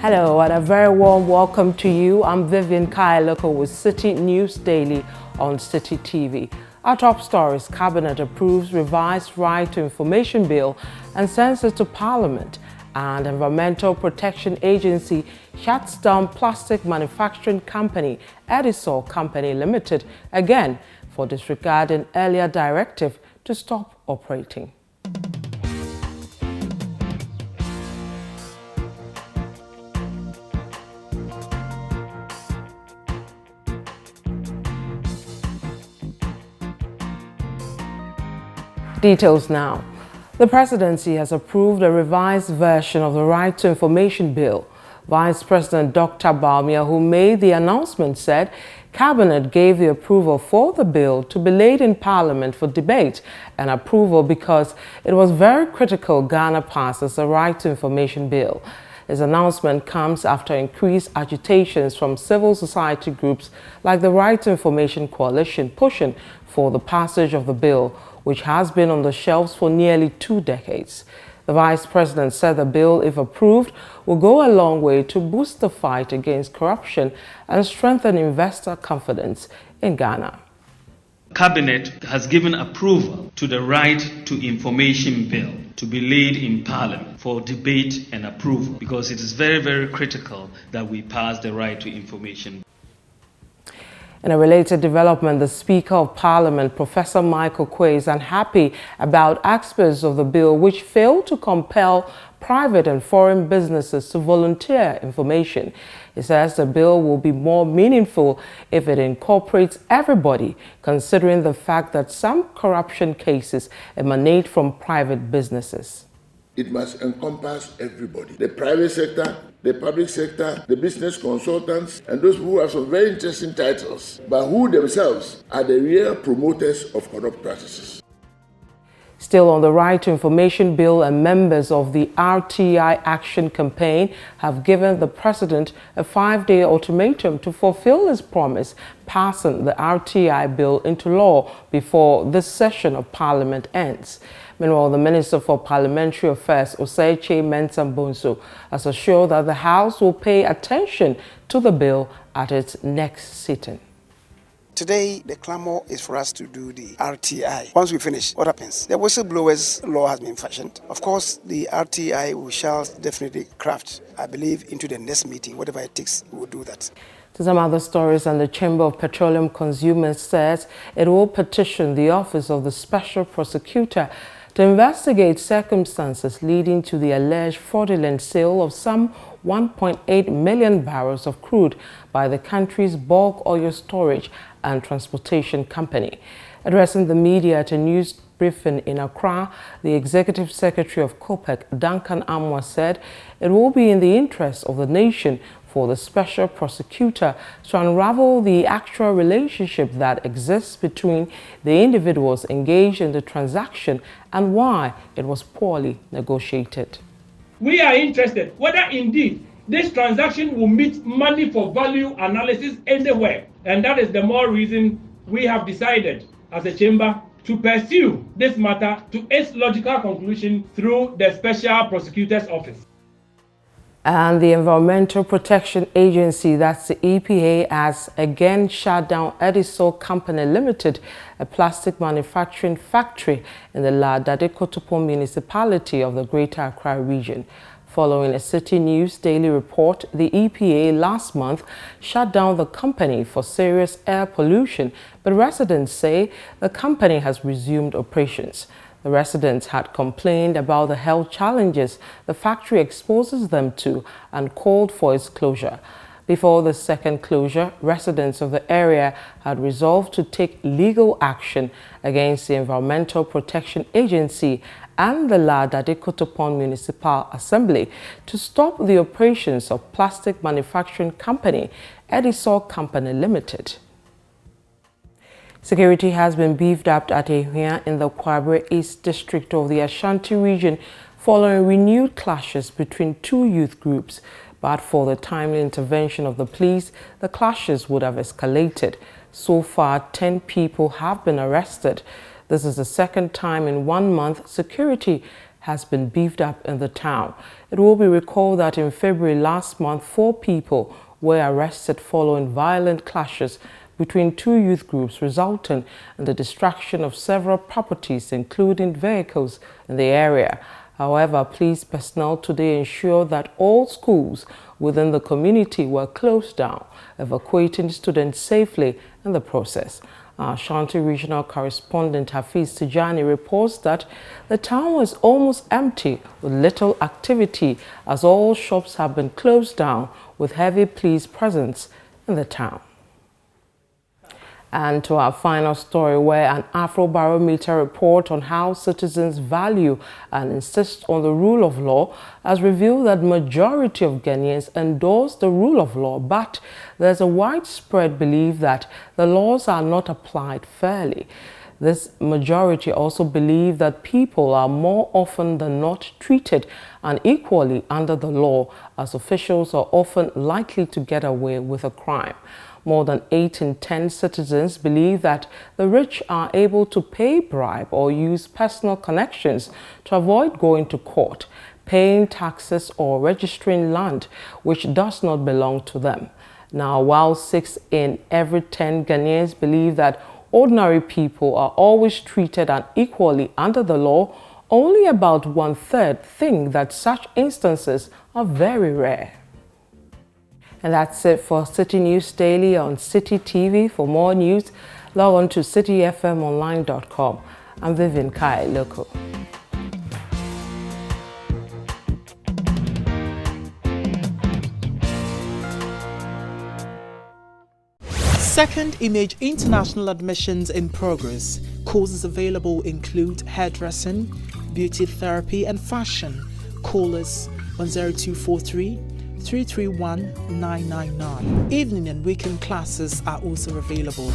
Hello and a very warm welcome to you. I'm Vivian Lokko with Citi News Daily on Citi TV. Our top stories: Cabinet approves revised Right to Information Bill and sends it to Parliament, and Environmental Protection Agency shuts down plastic manufacturing company Edisol Company Limited again for disregarding earlier directive to stop operating. Details now. The presidency has approved a revised version of the Right to Information Bill. Vice President Dr. Bawumia, who made the announcement, said Cabinet gave the approval for the bill to be laid in Parliament for debate and approval because it was very critical Ghana passes the Right to Information Bill. His announcement comes after increased agitations from civil society groups like the Right to Information Coalition pushing for the passage of the bill, which has been on the shelves for nearly 2 decades. The Vice President said the bill, if approved, will go a long way to boost the fight against corruption and strengthen investor confidence in Ghana. Cabinet has given approval to the Right to Information Bill to be laid in Parliament for debate and approval because it is very, very critical that we pass the Right to Information Bill. In a related development, the Speaker of Parliament, Professor Michael Quay, is unhappy about aspects of the bill which fail to compel private and foreign businesses to volunteer information. He says the bill will be more meaningful if it incorporates everybody, considering the fact that some corruption cases emanate from private businesses. It must encompass everybody: the private sector, the public sector, the business consultants, and those who have some very interesting titles, but who themselves are the real promoters of corrupt practices. Still on the Right to Information Bill, and members of the RTI Action Campaign have given the President a 5-day ultimatum to fulfill his promise, passing the RTI Bill into law before this session of Parliament ends. Meanwhile, the Minister for Parliamentary Affairs, Osei Mensah-Bonsu, has assured that the House will pay attention to the bill at its next sitting. Today, the clamor is for us to do the RTI. Once we finish, what happens? The whistleblowers law has been fashioned. Of course, the RTI we shall definitely craft, I believe, into the next meeting. Whatever it takes, we will do that. To some other stories, and the Chamber of Petroleum Consumers says it will petition the Office of the Special Prosecutor to investigate circumstances leading to the alleged fraudulent sale of some 1.8 million barrels of crude by the country's bulk oil storage and transportation company. Addressing the media at a news briefing in Accra, the Executive Secretary of COPEC, Duncan Amwa, said it will be in the interest of the nation for the Special Prosecutor to unravel the actual relationship that exists between the individuals engaged in the transaction and why it was poorly negotiated. We are interested whether indeed this transaction will meet money for value analysis anywhere. And that is the more reason we have decided as a chamber to pursue this matter to its logical conclusion through the Special Prosecutor's Office. And the Environmental Protection Agency, that's the EPA, has again shut down Edisol Company Limited, a plastic manufacturing factory in the Ladade-Kotopon municipality of the Greater Accra region. Following a Citi News Daily report, the EPA last month shut down the company for serious air pollution, but residents say the company has resumed operations. The residents had complained about the health challenges the factory exposes them to and called for its closure. Before the second closure, residents of the area had resolved to take legal action against the Environmental Protection Agency and the Ladade-Kotopon Municipal Assembly to stop the operations of plastic manufacturing company Edisol Company Limited. Security has been beefed up at Vivian in the Kwabre East District of the Ashanti region following renewed clashes between 2 youth groups. But for the timely intervention of the police, the clashes would have escalated. So far, 10 people have been arrested. This is the second time in 1 month security has been beefed up in the town. It will be recalled that in February last month, 4 people were arrested following violent clashes between 2 youth groups, resulting in the destruction of several properties, including vehicles in the area. However, police personnel today ensured that all schools within the community were closed down, evacuating students safely in the process. Our Ashanti regional correspondent Hafiz Tijani reports that the town was almost empty with little activity as all shops have been closed down with heavy police presence in the town. And to our final story, where an Afrobarometer report on how citizens value and insist on the rule of law has revealed that majority of Ghanaians endorse the rule of law, but there's a widespread belief that the laws are not applied fairly. This majority also believe that people are more often than not treated unequally under the law, as officials are often likely to get away with a crime. More than 8 in 10 citizens believe that the rich are able to pay bribe or use personal connections to avoid going to court, paying taxes or registering land which does not belong to them. Now, while 6 in every 10 Ghanaians believe that ordinary people are always treated unequally under the law, only about 1/3 think that such instances are very rare. And that's it for Citi News Daily on Citi TV. For more news, log on to citifmonline.com. I'm Vivian Lokko. Second image international admissions in progress. Courses available include hairdressing, beauty therapy and fashion. Call us on 0243 331 999. Evening and weekend classes are also available.